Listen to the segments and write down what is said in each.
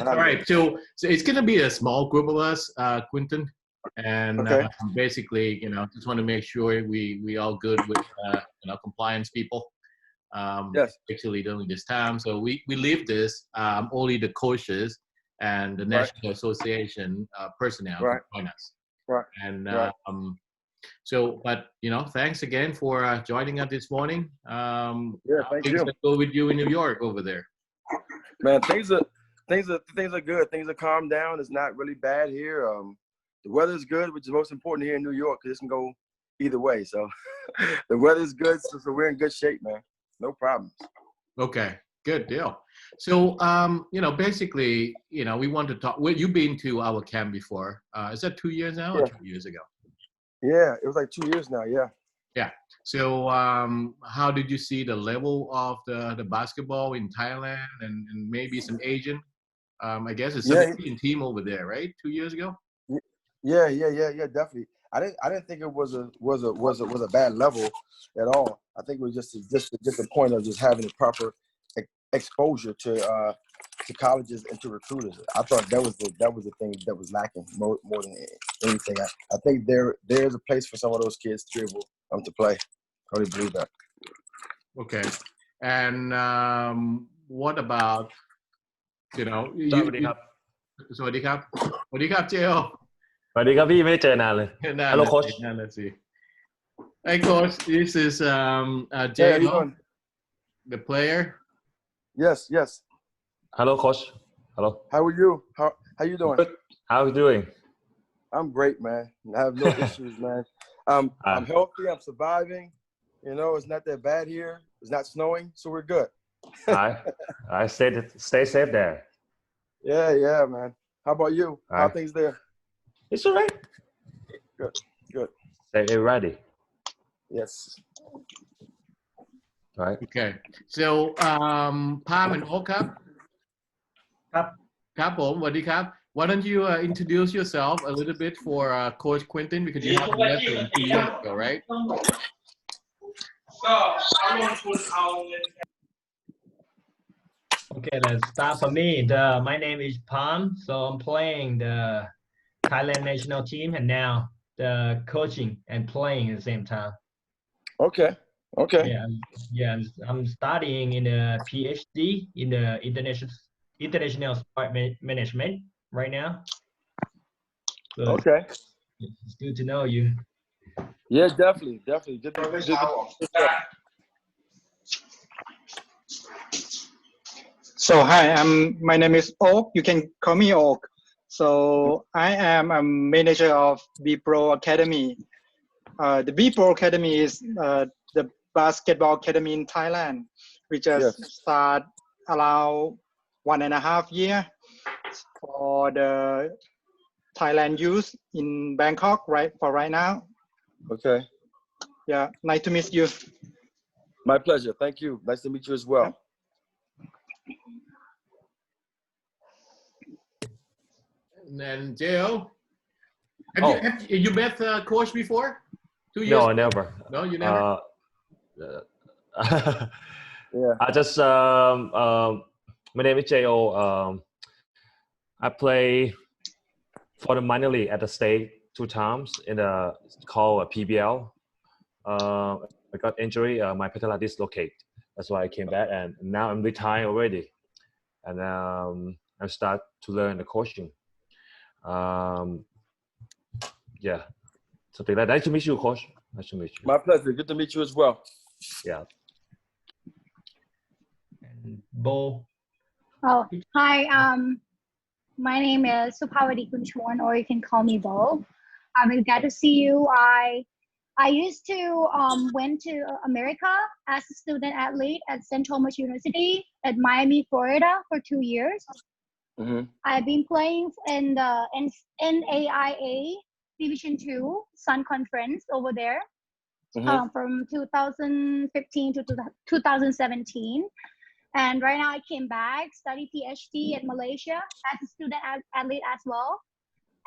All right, so it's gonna be a small group of us, Quintin, and Okay. basically, just want to make sure we all good with compliance people. Yes. Actually during this time, so we leave this only the coaches and the Right. National Association personnel to Right. join us. Right. And Right. so, but thanks again for joining us this morning. Yeah. How Thank things you, that go with you in New York over there? man. Things are good. Things are calmed down. It's not really bad here. The weather's good, which is most important here in New York, because it can go either way. So the weather's good, so we're in good shape, man. No problems. Okay, good deal. So, basically, we want to talk. Well, you've been to our camp before. Is that 2 years now or Yeah. 2 years ago? Yeah. It was like 2 years now. Yeah. Yeah. So, how did you see the level of the basketball in Thailand and maybe some Asian? I guess it's some Yeah. Asian team over there, right? 2 years ago. Yeah. Definitely. I didn't think it was a bad level at all. I think it was just a point of just having a proper exposure to colleges and to recruiters. I thought that was the thing that was lacking more than anything. I think there's a place for some of those kids to be able to play. I really believe that. Okay. And what about สวัสดีครับ สวัสดีครับสวัสดีครับเจล สวัสดีครับพี่ไม่ได้เจอนานเลย นั่น Hello น่ะ coach สินั่นน่ะสิ Hey coach, this is Hey, how you J-Lo, doing? the player. Yes. Hello coach Hello How are you? How you doing? Good. How are you doing I'm great, man. I have no issues, man. I'm healthy. I'm surviving. It's not that bad here. It's not snowing, so we're good. I said stay safe there Yeah, man. How about you? How Alright. things there? It's alright Good. stay ready Yes. right Okay. So Palm and Oak ครับ ครับผมสวัสดีครับ Why don't you introduce yourself a little bit for Coach Quintin, because you haven't met him 2 years ago, right? Okay, let's start for me. My name is Palm, so I'm playing the Thailand national team and now the coaching and playing at the same time. Okay. I'm studying in a PhD in the international sport management right now. So Okay. it's good to know you. Yeah, definitely. Good to So hi, my name is Oak. You can call me Oak. So I am a manager of B Pro Academy. The B Pro Academy is the basketball academy in Thailand. We just start around 1.5 years for the Thailand youth in Bangkok right now. Okay. Yeah, nice to meet you. My pleasure. Thank you. Nice to meet you as well. And then J-O, have you met Coach before? 2 years No, ago? never. No, you never? Yeah. I just my name is J.O. I play for the minor league at the state 2 times in the called PBL. I got injury, my patella dislocate. That's why I came back, and now I'm retired already. And I start to learn the coaching. Yeah, something like that. Nice to meet you, coach. Nice to meet you. My pleasure. Good to meet you as well. Yeah. And Bo. Oh, hi. My name is Supawadi Kunchorn, or you can call me Bo. I'm glad to see you. I used to went to America as a student athlete at St. Thomas University at Miami, Florida for 2 years. Mm-hmm. I've been playing in the NAIA Division 2 Sun Conference over there from 2015 to 2017. And right now I came back, study PhD at Malaysia as a student athlete as well.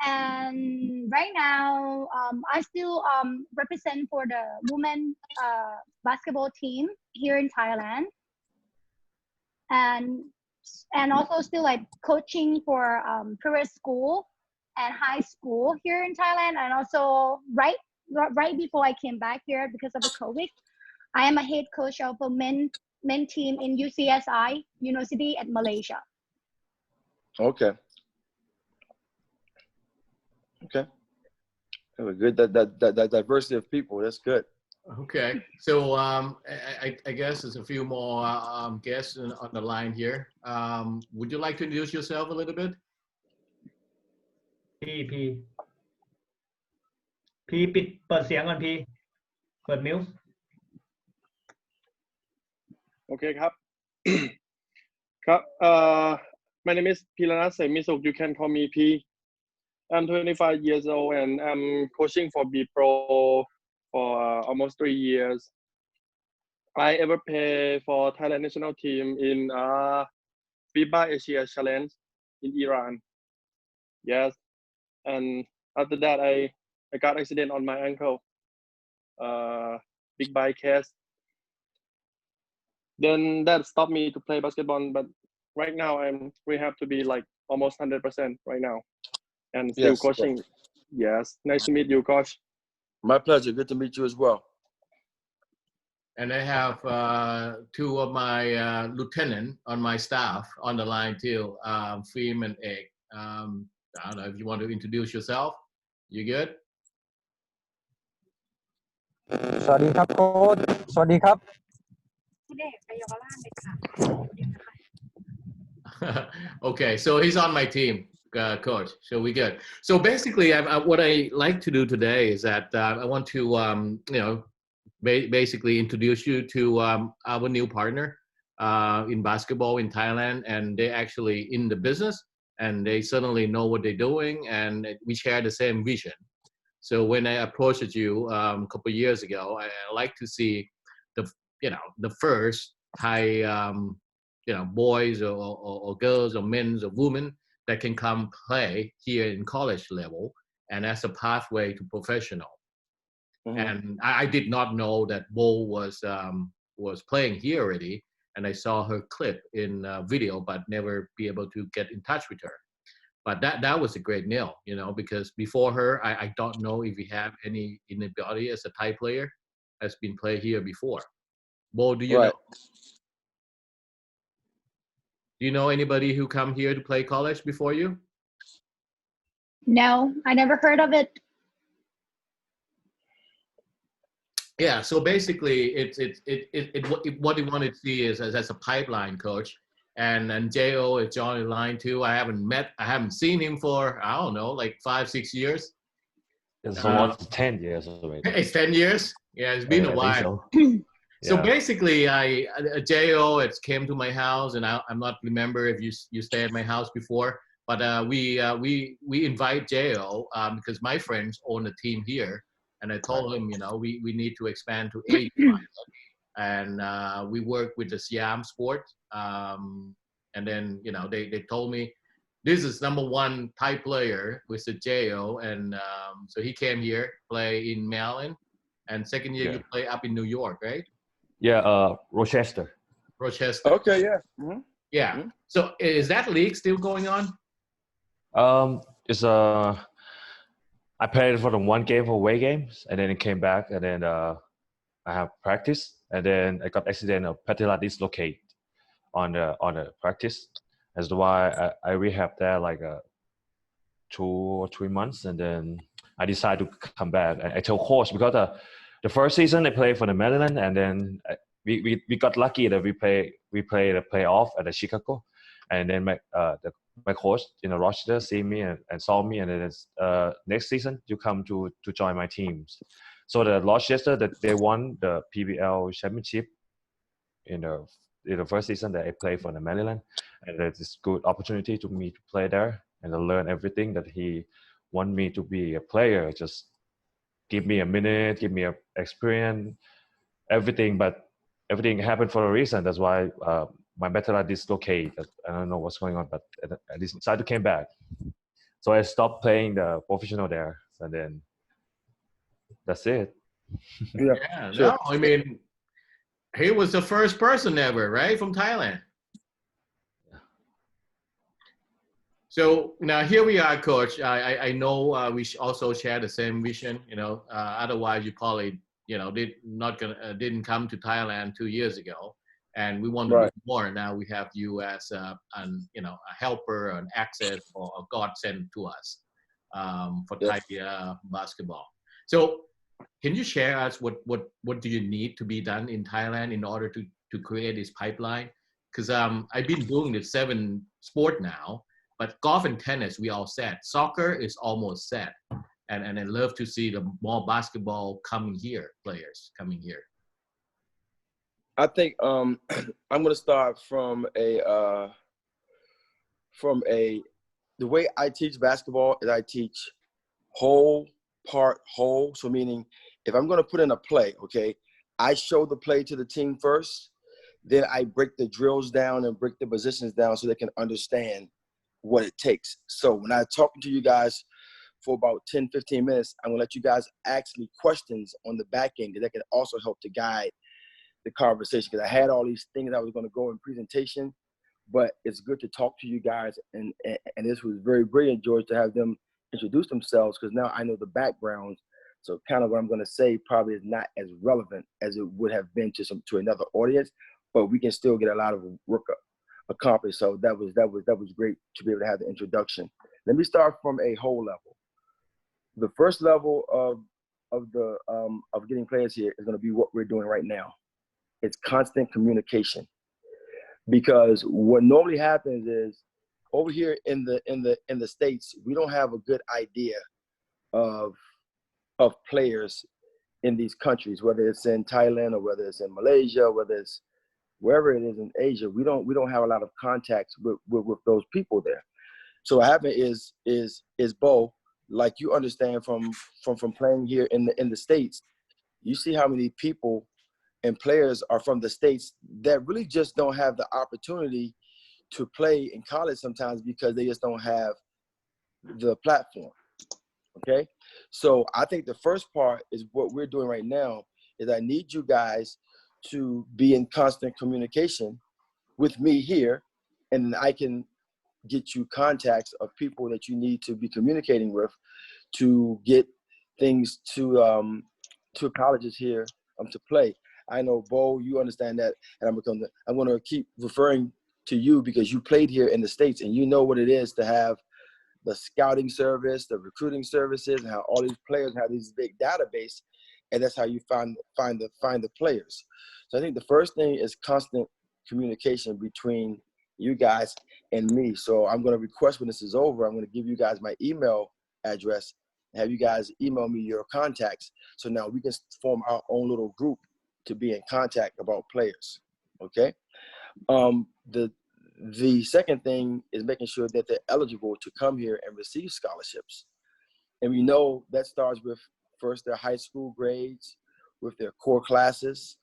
And right now, I still represent for the women basketball team here in Thailand. And and also still like coaching for career school and high school here in Thailand. And also right before I came back here because of the COVID, I am a head coach of a men team in UCSI University at Malaysia. Okay. Okay. Good. That diversity of people. That's good. Okay, so I guess there's a few more guests on the line here. Would you like to introduce yourself a little bit? พี่เปิดเสียงก่อนพี่เปิดมิวส์ โอเคครับ ครับ my name is Pilana Semisuk. You can call me P. I'm 25 years old and I'm coaching for B Pro for almost 3 years. I ever play for Thailand national team in FIBA Asia Challenge in Iran. Yes, and after that I got accident on my ankle. Big bike cast. Then that stopped me to play basketball. But right now we have to be like almost 100% right now, and still Yes, coaching. Yes, nice to meet you, coach. My pleasure. Good to meet you as well. And I have two of my lieutenant on my staff on the line too, Phim and Egg. I don't know if you want to introduce yourself. You good? สวัสดีครับโค้ชสวัสดีครับ Okay, so he's on my team, coach. So we good. So basically, what I like to do today is that I want to, basically introduce you to our new partner in basketball in Thailand, and they actually in the business, and they certainly know what they're doing, and we share the same vision. So when I approached you a couple of years ago, I like to see the first Thai boys or girls or men or women that can come play here in college level and as a pathway to professional. Mm-hmm. And I did not know that Bo was playing here already, and I saw her clip in video, but never be able to get in touch with her. But that was a great nail, because before her, I don't know if we have anybody as a Thai player has been played here before. Bo, do you know? Do you know anybody who come here to play college before you? No, I never heard of it. Yeah, so basically, what you want to see is as a pipeline coach, and Jo is John in line too. I haven't seen him for I don't know, like 5-6 years. It's almost 10 years already. It's 10 years. Yeah, it's been a while. So basically, Jo came to my house, and I'm not remember if you stayed at my house before, but we invite Jo because my friends own a team here, and I told him we need to expand to 8 and we work with the Siam Sport, and then they told me this is number 1 Thai player with the Jo, and so he came here play in Maryland, and second year you play up in New York, right? Yeah, Rochester. Okay, yeah. Mm-hmm. Yeah. Mm-hmm. So is that league still going on? It's I played for the 1 game for away games, and then it came back, and then I have practice, and then I got accident of patella dislocate on the practice. That's why I rehab there like 2 or 3 months, and then I decided to come back. And I told coach because the first season I played for the Maryland, and then we got lucky that we played the playoff at the Chicago, and then my coach in Rochester see me and saw me, and then next season you come to join my teams. So the Rochester that they won the PBL championship in the first season that I played for the Maryland, and it's good opportunity to me to play there and to learn everything that he want me to be a player. Just give me a minute, give me a experience, everything, but everything happened for a reason. That's why my patella dislocated. I don't know what's going on, but I decided to came back. So I stopped playing the professional there, and then that's it. Yeah, sure. No, I mean, he was the first person ever, right, from Thailand. So now here we are, Coach. I know we also share the same vision. You know, otherwise you probably didn't come to Thailand 2 years ago, and we want to do more. Now we have you as a helper, an access, or a godsend to us for Thai basketball. So can you share us what do you need to be done in Thailand in order to create this pipeline? Because I've been doing the 7 sport now. But golf and tennis, we all set. Soccer is almost set. And I love to see the more basketball players coming here. I think I'm going to start from the way I teach basketball is I teach whole, part, whole. So meaning if I'm going to put in a play, okay, I show the play to the team first, then I break the drills down and break the positions down so they can understand what it takes. So when I'm talking to you guys for about 10, 15 minutes, I'm gonna let you guys ask me questions on the back end that can also help to guide the conversation. Because I had all these things I was gonna go in presentation, but it's good to talk to you guys. And this was very brilliant, George, to have them introduce themselves, because now I know the backgrounds. So kind of what I'm gonna say probably is not as relevant as it would have been to another audience, but we can still get a lot of work accomplished. So that was great to be able to have the introduction. Let me start from a whole level. The first level of getting players here is going to be what we're doing right now. It's constant communication, because what normally happens is over here in the States, we don't have a good idea of players in these countries, whether it's in Thailand or whether it's in Malaysia, whether it's wherever it is in Asia. We don't have a lot of contacts with those people there. So what happened is Bo, like you understand from playing here in the States, you see how many people and players are from the States that really just don't have the opportunity to play in college sometimes because they just don't have the platform. Okay, so I think the first part is what we're doing right now is I need you guys to be in constant communication with me here, and I can get you contacts of people that you need to be communicating with to get things to colleges here to play. I know, Bo, you understand that, and I'm going to keep referring to you because you played here in the States and you know what it is to have the scouting service, the recruiting services, and how all these players have these big database, and that's how you find the players. So I think the first thing is constant communication between you guys and me. So I'm going to request when this is over, I'm going to give you guys my email address and have you guys email me your contacts. So now we can form our own little group to be in contact about players. Okay. The second thing is making sure that they're eligible to come here and receive scholarships. And we know that starts with first their high school grades, with their core classes,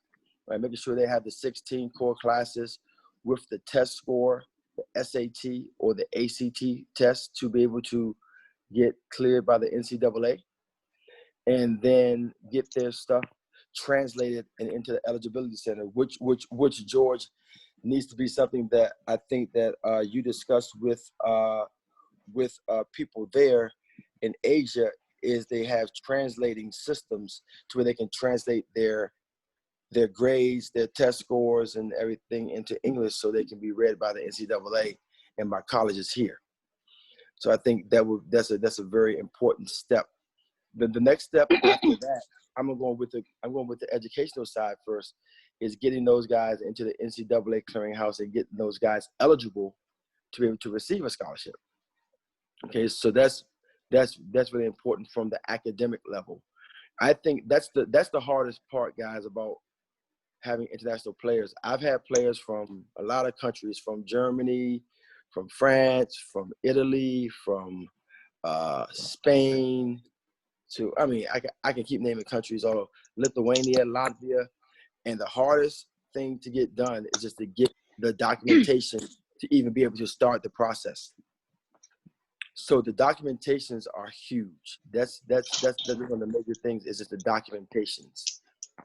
right? Making sure they have the 16 core classes with the test score, the SAT or the ACT test to be able to get cleared by the NCAA, and then get their stuff translated and into the eligibility center, which George needs to be something that I think that you discussed with people there in Asia, is they have translating systems to where they can translate their grades, their test scores, and everything into English so they can be read by the NCAA and by colleges here. So I think that's a very important step. The next step after that, I'm going with the educational side first, is getting those guys into the NCAA clearinghouse and getting those guys eligible to be able to receive a scholarship. Okay, so that's really important from the academic level. I think that's the hardest part, guys, about having international players. I've had players from a lot of countries, from Germany, from France, from Italy, from Spain, to, I mean, I can keep naming countries, all Lithuania, Latvia, and the hardest thing to get done is just to get the documentation to even be able to start the process. So the documentations are huge. That's one of the major things, is just the documentations,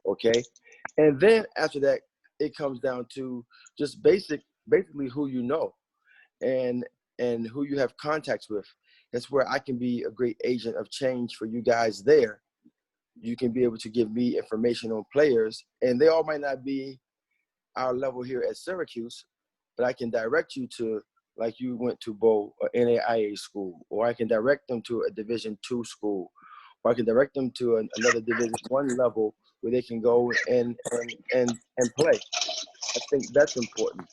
okay? And then after that, it comes down to just basically who you know. And and who you have contacts with. That's where I can be a great agent of change for you guys there. You can be able to give me information on players, and they all might not be our level here at Syracuse, but I can direct you to, like you went to Bo, or NAIA school, or I can direct them to a Division II school, or I can direct them to another Division I level where they can go and play. I think that's important.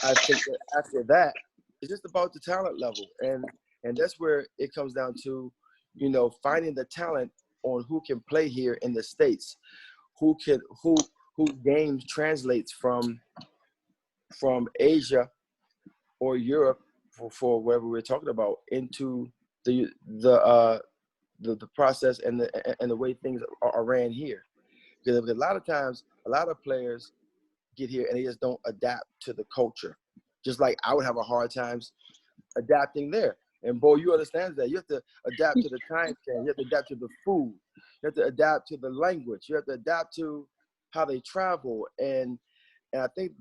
I think that after that, it's just about the talent level, and that's where it comes down to, you know, finding the talent on who can play here in the States, who games translates from Asia or Europe for wherever we're talking about into the process and the way things are ran here. Because a lot of times, a lot of players get here and they just don't adapt to the culture. Just like I would have a hard time adapting there. And Bo, you understand that. You have to adapt to the time change. You have to adapt to the food. You have to adapt to the language. You have to adapt to how they travel. And I think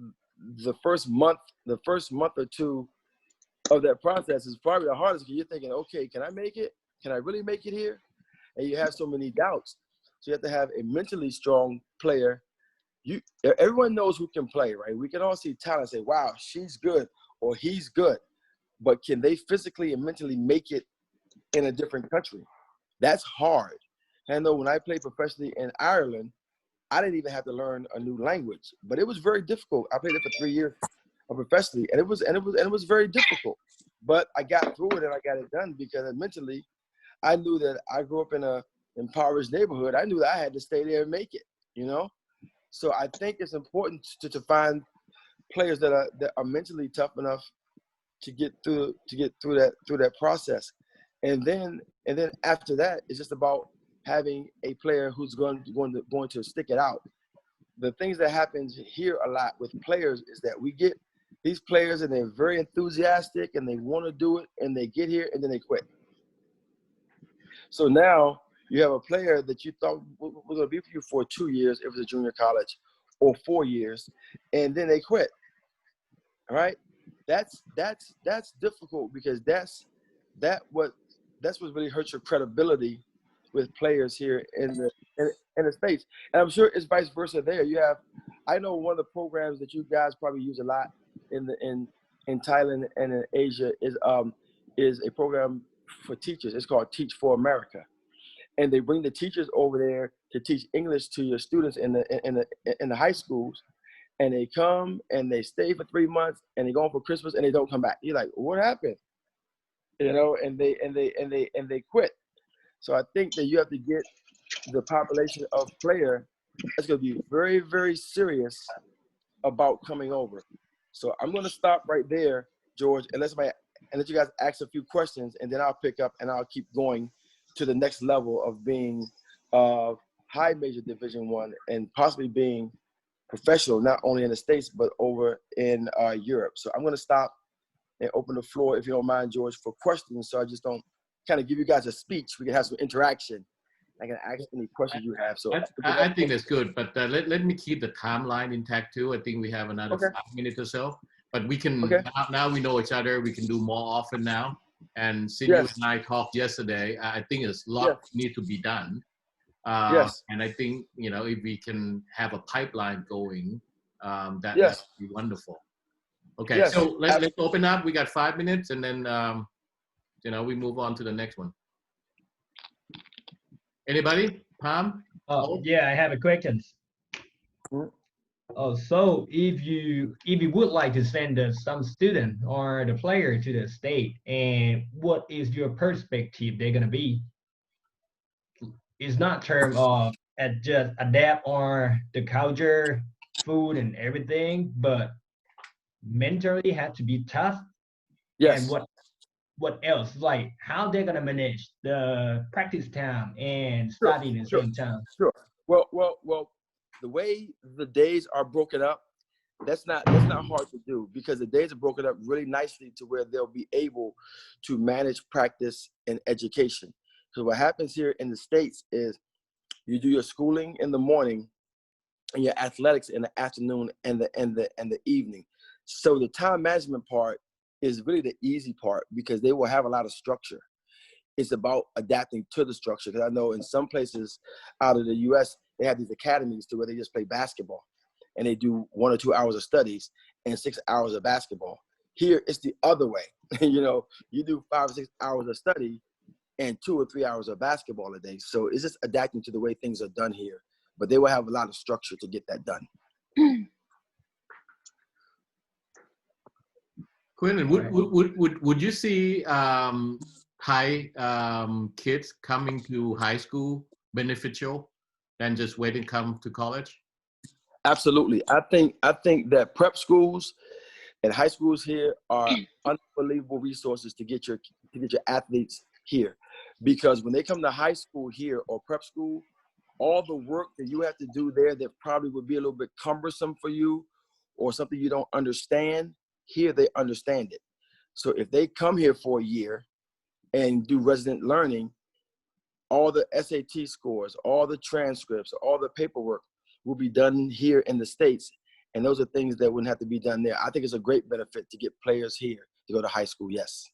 the first month or two of that process is probably the hardest, because you're thinking, okay, can I make it? Can I really make it here? And you have so many doubts. So you have to have a mentally strong player. Everyone knows who can play, right? We can all see talent and say, wow, she's good or he's good. But can they physically and mentally make it in a different country? That's hard. I know when I played professionally in Ireland, I didn't even have to learn a new language, but it was very difficult. I played it for 3 years professionally, and it was very difficult. But I got through it and I got it done because mentally, I knew that I grew up in a impoverished neighborhood. I knew that I had to stay there and make it, you know? So I think it's important to find players that are mentally tough enough to get through that process. And then after that, it's just about having a player who's going to stick it out. The things that happens here a lot with players is that we get these players and they're very enthusiastic and they want to do it, and they get here and then they quit. So now you have a player that you thought was going to be for you for 2 years, if it was a junior college, or 4 years, and then they quit. All right, that's difficult, because that's what really hurts your credibility with players here in the States. And I'm sure it's vice versa there. I know one of the programs that you guys probably use a lot in Thailand and in Asia is a program for teachers. It's called Teach for America. And they bring the teachers over there to teach English to your students in the high schools. And they come and they stay for 3 months and they go on for Christmas and they don't come back. You're like, what happened? You know, and they quit. So I think that you have to get the population of player that's going to be very, very serious about coming over. So I'm going to stop right there, George, and let you guys ask a few questions, and then I'll pick up and I'll keep going to the next level of being high major Division I and possibly being professional, not only in the States, but over in Europe. So I'm going to stop and open the floor, if you don't mind, George, for questions. So I just don't kind of give you guys a speech. We can have some interaction. I can ask any questions you have. So I think that's good, but let me keep the timeline intact too. I think we have another 5 minutes or so, but we can, now we know each other. We can do more often now. And since you and I talked yesterday, I think there's a lot need to be done. And I think, you know, if we can have a pipeline going, that would be wonderful. Okay, so let's open up. We got 5 minutes, and then, you know, we move on to the next one. Anybody? Pam? Oh, yeah, I have a question. Oh, so if you would like to send some student or the player to the state, and what is your perspective they're gonna be? It's not term of just adapt or the culture, food and everything, but mentally have to be tough. Yes. And what else? Like how they're gonna manage the practice time and studying at the same time. Sure. Well, the way the days are broken up, that's not hard to do, because the days are broken up really nicely to where they'll be able to manage practice and education. Because what happens here in the States is you do your schooling in the morning and your athletics in the afternoon and the evening. So the time management part is really the easy part because they will have a lot of structure. It's about adapting to the structure. Because I know in some places out of the U.S., they have these academies to where they just play basketball and they do 1 or 2 hours of studies and 6 hours of basketball. Here, it's the other way. You know, you do 5 or 6 hours of study and 2 or 3 hours of basketball a day. So it's just adapting to the way things are done here. But they will have a lot of structure to get that done. Quintin, would you see Thai kids coming to high school beneficial than just waiting to come to college? Absolutely. I think that prep schools and high schools here are unbelievable resources to get your athletes here, because when they come to high school here or prep school, all the work that you have to do there that probably would be a little bit cumbersome for you or something you don't understand, here they understand it. So if they come here for a year and do resident learning, all the SAT scores, all the transcripts, all the paperwork will be done here in the States. And those are things that wouldn't have to be done there. I think it's a great benefit to get players here to go to high school, yes.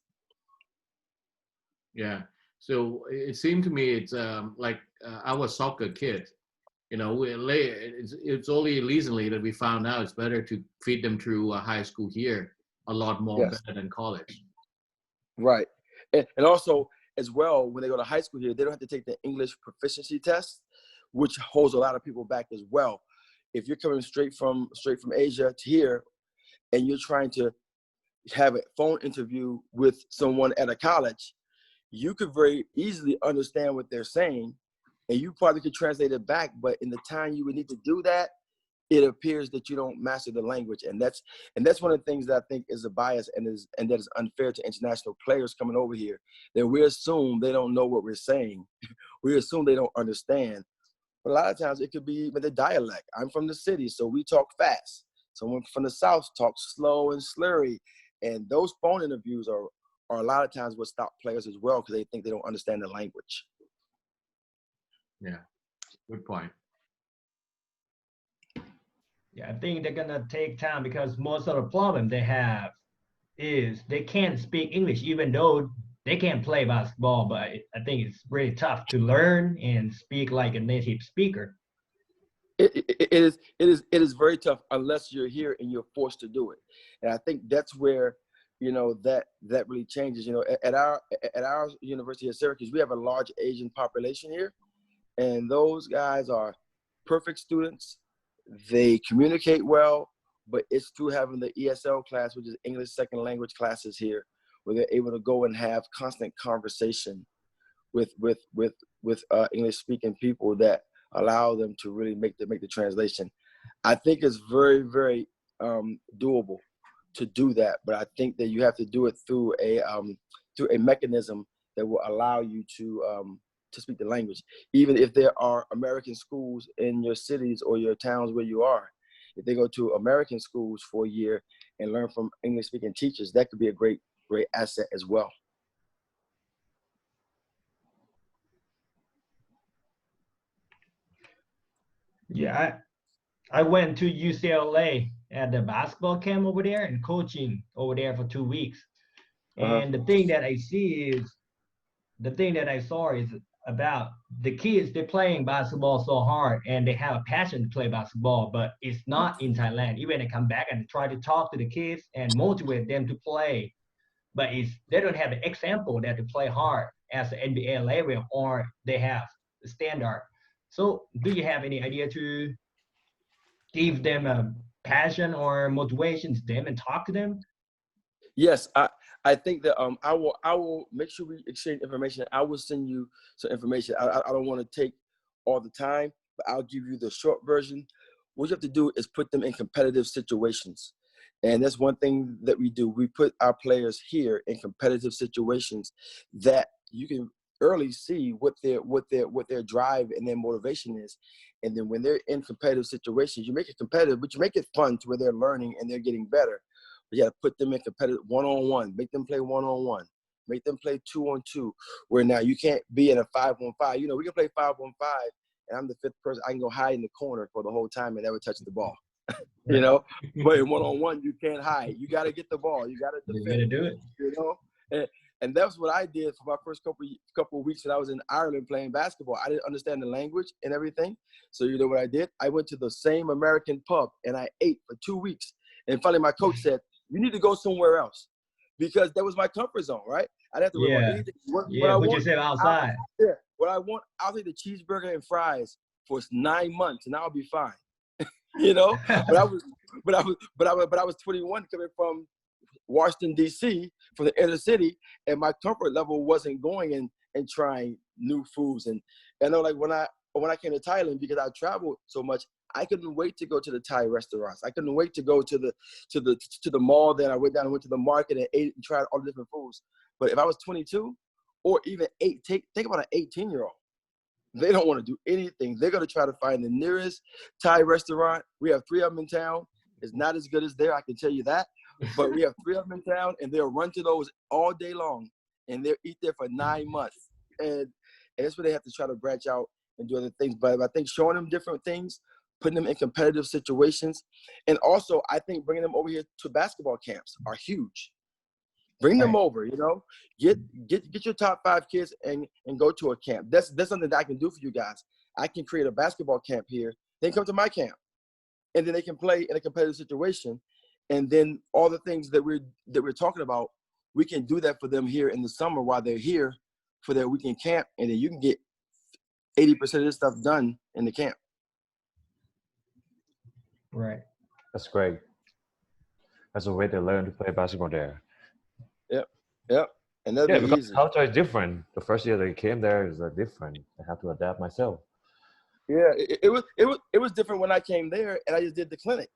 Yeah. So it seemed to me it's like our soccer kids, you know, it's only recently that we found out it's better to feed them through high school here a lot more Yes. better than college. Right. And also, as well, when they go to high school here, they don't have to take the English proficiency test, which holds a lot of people back as well. If you're coming straight from Asia to here and you're trying to have a phone interview with someone at a college, you could very easily understand what they're saying and you probably could translate it back, but in the time you would need to do that, it appears that you don't master the language. And that's one of the things that I think is a bias and that is unfair to international players coming over here, that we assume they don't know what we're saying. We assume they don't understand. But a lot of times it could be even the dialect. I'm from the city, so we talk fast. Someone from the South talks slow and slurry. And those phone interviews are a lot of times what stop players as well because they think they don't understand the language. Yeah, good point. Yeah, I think they're gonna take time because most of the problem they have is they can't speak English, even though they can play basketball. But I think it's really tough to learn and speak like a native speaker. It is very tough unless you're here and you're forced to do it. And I think that's where, you know, that really changes. You know, at our university at Syracuse, we have a large Asian population here, and those guys are perfect students. They communicate well, but it's through having the ESL class, which is English second language classes here, where they're able to go and have constant conversation with English speaking people that allow them to really make the translation. I think it's very, very doable to do that, but I think that you have to do it through a mechanism that will allow you to speak the language. Even if there are American schools in your cities or your towns where you are, if they go to American schools for a year and learn from English speaking teachers, that could be a great asset as well. Yeah, I went to UCLA at the basketball camp over there and coaching over there for 2 weeks. And the thing that I saw is about the kids, they're playing basketball so hard and they have a passion to play basketball, but it's not in Thailand. Even they come back and try to talk to the kids and motivate them to play, but they don't have the example that to play hard as the NBA level or they have the standard. So do you have any idea to give them a passion or motivation to them and talk to them? Yes, I think that I will make sure we exchange information. I will send you some information. I don't want to take all the time, but I'll give you the short version. What you have to do is put them in competitive situations. And that's one thing that we do. We put our players here in competitive situations that you can early see what their drive and their motivation is. And then when they're in competitive situations, you make it competitive, but you make it fun to where they're learning and they're getting better. But you got to put them in competitive one-on-one, make them play one-on-one, make them play 2-on-2, where now you can't be in a 5-on-5. You know, we can play 5-on-5, and I'm the fifth person. I can go hide in the corner for the whole time and never touch the ball. you know. But in one-on-one, you can't hide. You got to get the ball. You got to defend. You got to do it. You know, and that's what I did for my first couple of weeks when I was in Ireland playing basketball. I didn't understand the language and everything. So you know what I did? I went to the same American pub and I ate for 2 weeks. And finally, my coach said, "You need to go somewhere else," because that was my comfort zone, right? I didn't have to worry about anything. What I put want, yourself outside. what I want, I'll eat the cheeseburger and fries for 9 months, and I'll be fine. You know, but I was 21 coming from Washington D.C. from the inner city, and my comfort level wasn't going and trying new foods. And I know, like when I came to Thailand, because I traveled so much, I couldn't wait to go to the Thai restaurants. I couldn't wait to go to the mall. Then I went down and went to the market and ate and tried all the different foods. But if I was 22 or even 8, think about an 18-year-old. They don't want to do anything. They're going to try to find the nearest Thai restaurant. We have 3 of them in town. It's not as good as there, I can tell you that. But we have 3 of them in town, and they'll run to those all day long, and they'll eat there for 9 months. And that's where they have to try to branch out and do other things. But I think showing them different things, putting them in competitive situations, and also I think bringing them over here to basketball camps are huge. Bring them over, you know. Get your top 5 kids and go to a camp. That's something that I can do for you guys. I can create a basketball camp here. They come to my camp, and then they can play in a competitive situation. And then all the things that we're talking about, we can do that for them here in the summer while they're here for their weekend camp, and then you can get 80% of this stuff done in the camp. Right. That's great. That's a way to learn to play basketball there. Yep. And that'll be because easy. culture is different. The first year that I came there is different. I have to adapt myself. Yeah, it was different when I came there, and I just did the clinic.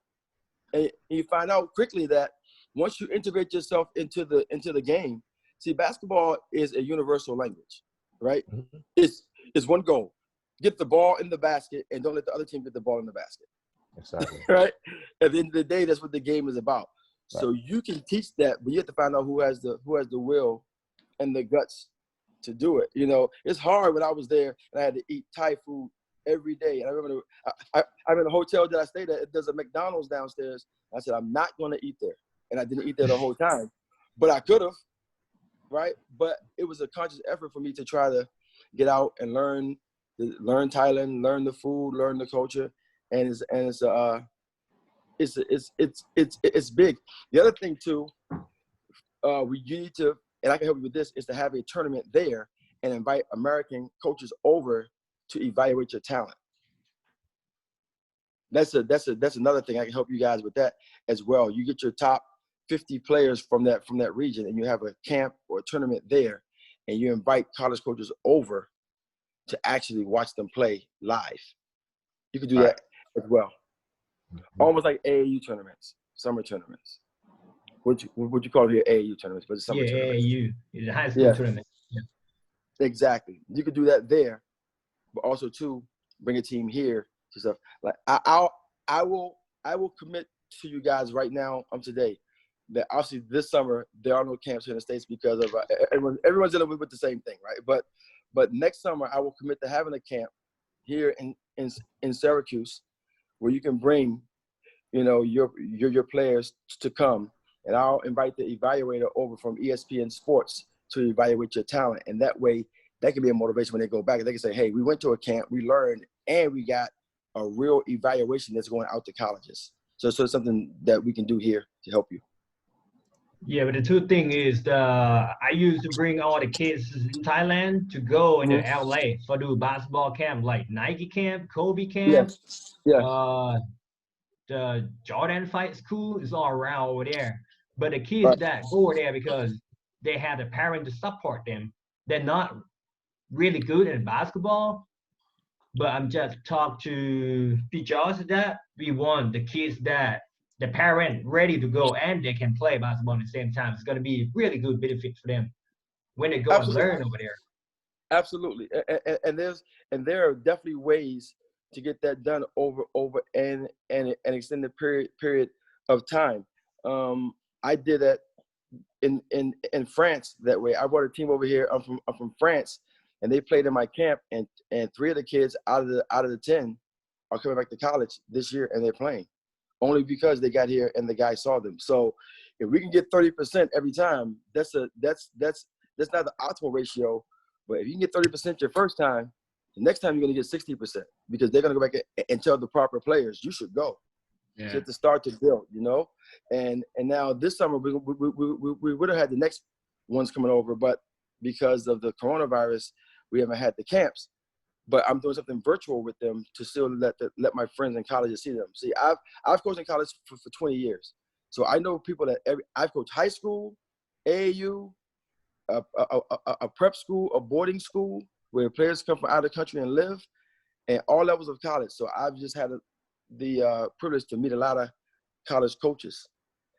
And you find out quickly that once you integrate yourself into the game, see, basketball is a universal language, right? Mm-hmm. It's one goal: get the ball in the basket, and don't let the other team get the ball in the basket. Exactly. Right? At the end of the day, that's what the game is about. Right. So you can teach that, but you have to find out who has the will and the guts to do it. You know, it's hard when I was there and I had to eat Thai food every day. And I remember I'm in a hotel that I stayed at. There's a McDonald's downstairs. I said, I'm not going to eat there. And I didn't eat there the whole time. But I could have, right? But it was a conscious effort for me to try to get out and learn Thailand, learn the food, learn the culture. And it's big. The other thing too, you need to, and I can help you with this, is to have a tournament there and invite American coaches over to evaluate your talent. That's another thing. I can help you guys with that as well. You get your top 50 players from that region, and you have a camp or a tournament there, and you invite college coaches over to actually watch them play live. You could do that as well. Almost like AAU tournaments, summer tournaments. What you call your AAU tournaments, but it's summer tournaments. AAU, the high school tournament. Yeah. Exactly. You could do that there, but also too bring a team here to stuff. Like I will commit to you guys right now. Today that obviously this summer there are no camps here in the States because of everyone's dealing with the same thing, right? But next summer I will commit to having a camp here in Syracuse, where you can bring, you know, your players to come, and I'll invite the evaluator over from ESPN Sports to evaluate your talent, and that way that can be a motivation when they go back. They can say, hey, we went to a camp, we learned, and we got a real evaluation that's going out to colleges. So it's something that we can do here to help you. Yeah, but the two thing is, I used to bring all the kids in Thailand to go into LA for do basketball camp, like Nike camp, Kobe camp. Yes. The Jordan Fight School is all around over there. But the kids that go over there because they have a parent to support them, they're not really good in basketball. But I'm just talk to George that we want the kids that the parent ready to go and they can play basketball at the same time. It's going to be really good benefit for them when they go and learn over there. Absolutely, and there are definitely ways to get that done over an extended period of time. I did that in France that way. I brought a team over here. I'm from France, and they played in my camp, and 3 of the kids out of the 10 are coming back to college this year, and they're playing. only because they got here and the guy saw them. So if we can get 30% every time, that's not the optimal ratio. But if you can get 30% your first time, the next time you're going to get 60% because they're going to go back and tell the proper players, you should go. Yeah. To start to build, you know. And now this summer we would have had the next ones coming over, but because of the coronavirus, we haven't had the camps. But I'm doing something virtual with them to still let my friends in colleges see them. See, I've coached in college for 20 years, so I know people that I've coached high school, AAU, a prep school, a boarding school where players come from out of the country and live, and all levels of college. So I've just had the privilege to meet a lot of college coaches.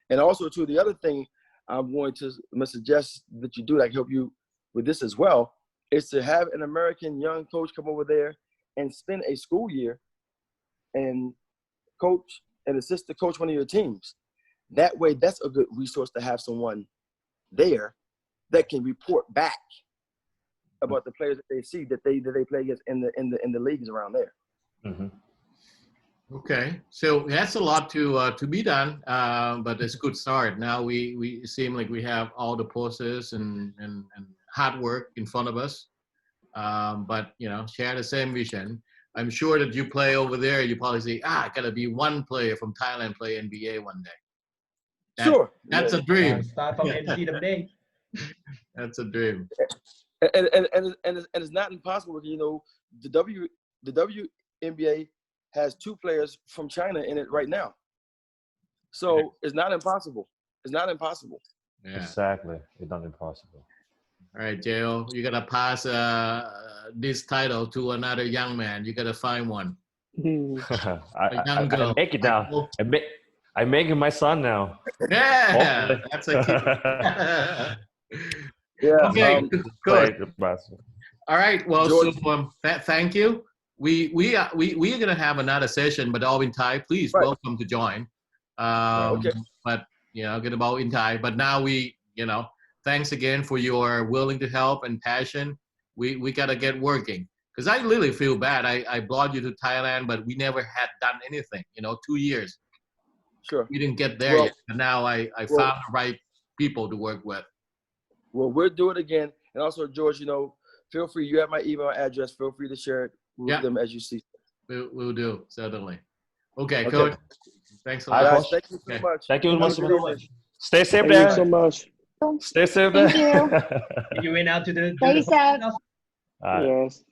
And also, too, the other thing I'm going to suggest that you do, I help you with this as well, is to have an American young coach come over there and spend a school year and coach and assist to coach one of your teams. That way, that's a good resource to have someone there that can report back about the players that they see that they play against in the leagues around there. Mm-hmm. Okay, so that's a lot to be done, but it's a good start. Now we seem like we have all the process and hard work in front of us, but share the same vision. I'm sure that you play over there, you probably say, I gotta be one player from Thailand play NBA one day. Sure, that's a dream. Start from NCAA. That's a dream. And it's not impossible. The WNBA has 2 players from China in it right now. So it's not impossible. It's not impossible. Yeah. Exactly. It's not impossible. All right, J.O., you got to pass this title to another young man. You got to find one. I make it now. I make it my son now. Yeah, that's a kid. Yeah. Okay, good. All right, well, George, so thank you. We are gonna have another session, but all in Thai. Please welcome to join. Okay. But get about in Thai. But now thanks again for your willing to help and passion. We gotta get working because I really feel bad. I brought you to Thailand, but we never had done anything. 2 years. Sure. We didn't get there yet. And now I found the right people to work with. Well, we'll do it again. And also, George, feel free. You have my email address. Feel free to share it with them as you see. We'll do, certainly. Okay, Coach. Thanks a lot. Guys, thank you so much. Thank you so much. Stay safe Thank there. you so much. Stay safe there. Thank you. You went out to the Stay safe. All right. Yes.